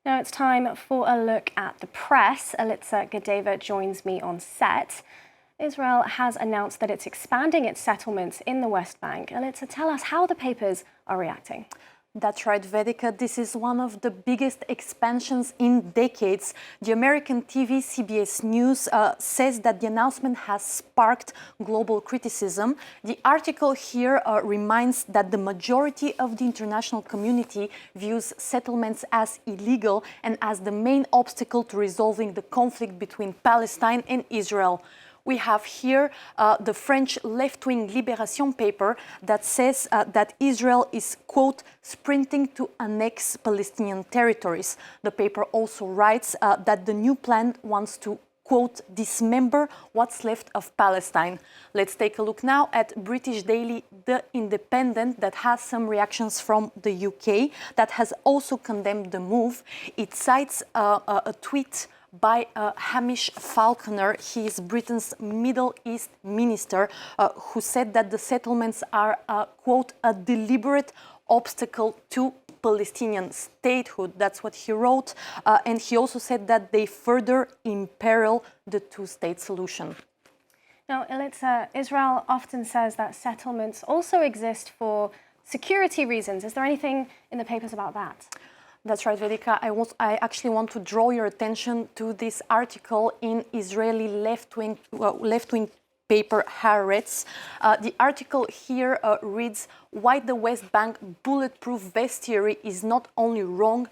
Now it's time for a look at the press. Elitsa Gadeva joins me on set. Israel has announced that it's expanding its settlements in the West Bank. Elitsa, tell us how the papers are reacting. That's right, Vedika. This is one of the biggest expansions in decades. The American TV CBS News says that the announcement has sparked global criticism. The article here reminds that the majority of the international community views settlements as illegal and as the main obstacle to resolving the conflict between Palestine and Israel. We have here the French left-wing Libération paper that says that Israel is, quote, sprinting to annex Palestinian territories. The paper also writes that the new plan wants to, quote, dismember what's left of Palestine. Let's take a look now at British daily The Independent that has some reactions from the UK that has also condemned the move. It cites a tweet by Hamish Falconer. He is Britain's Middle East minister, who said that the settlements are, quote, a deliberate obstacle to Palestinian statehood. That's what he wrote. And he also said that they further imperil the two-state solution. Now, Elitsa, Israel often says that settlements also exist for security reasons. Is there anything in the papers about that? That's right, Vedika. I actually want to draw your attention to this article in Israeli left-wing paper Haaretz. The article here reads why the West Bank bulletproof vest theory is not only wrong,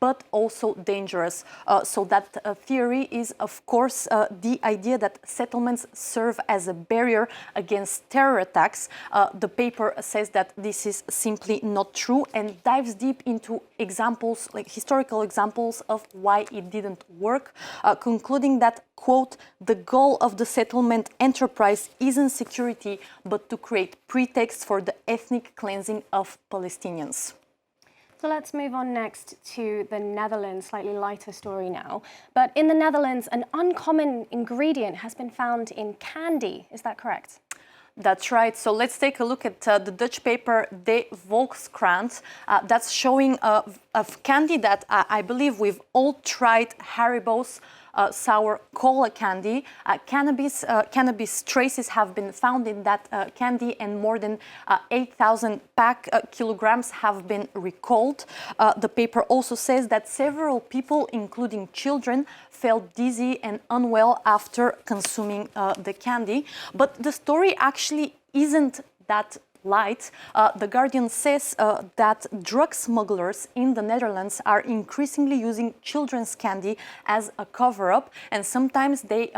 but also dangerous. So that theory is, of course, the idea that settlements serve as a barrier against terror attacks. The paper says that this is simply not true and dives deep into examples, like historical examples of why it didn't work, concluding that, quote, the goal of the settlement enterprise isn't security, but to create pretexts for the ethnic cleansing of Palestinians. So let's move on next to the Netherlands, slightly lighter story now. But in the Netherlands, an uncommon ingredient has been found in candy. Is that correct? That's right. So let's take a look at the Dutch paper De Volkskrant. That's showing a candy that I believe we've all tried, Haribo's sour cola candy. Cannabis traces have been found in that candy, and more than 8,000 kilograms have been recalled. The paper also says that several people, including children, felt dizzy and unwell after consuming the candy. But the story actually isn't that light. The Guardian says that drug smugglers in the Netherlands are increasingly using children's candy as a cover-up, and sometimes they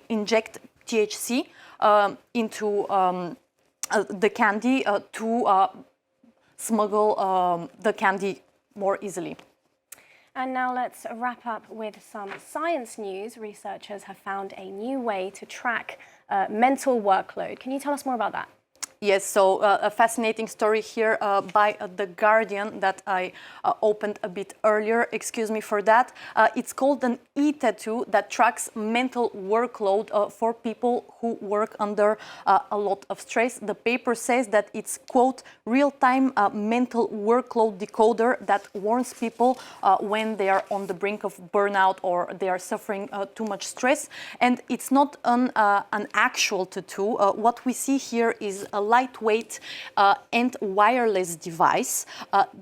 inject THC into the candy to smuggle the candy more easily. And now let's wrap up with some science news. Researchers have found a new way to track mental workload. Can you tell us more about that? Yes, so a fascinating story here by The Guardian that I opened a bit earlier. Excuse me for that. It's called an e-tattoo that tracks mental workload for people who work under a lot of stress. The paper says that it's, quote, real-time mental workload decoder that warns people when they are on the brink of burnout or they are suffering too much stress. And it's not an actual tattoo. What we see here is a lightweight and wireless device.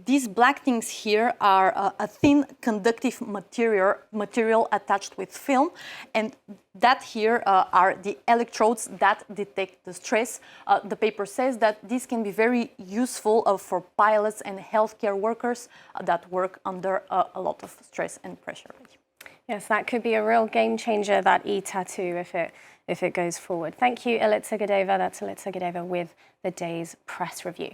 These black things here are a thin conductive material attached with film, and that here are the electrodes that detect the stress. The paper says that this can be very useful for pilots and healthcare workers that work under a lot of stress and pressure. Yes, that could be a real game changer, that e-tattoo, if it goes forward. Thank you, Elitsa Gadeva. That's Elitsa Gadeva with the day's press review.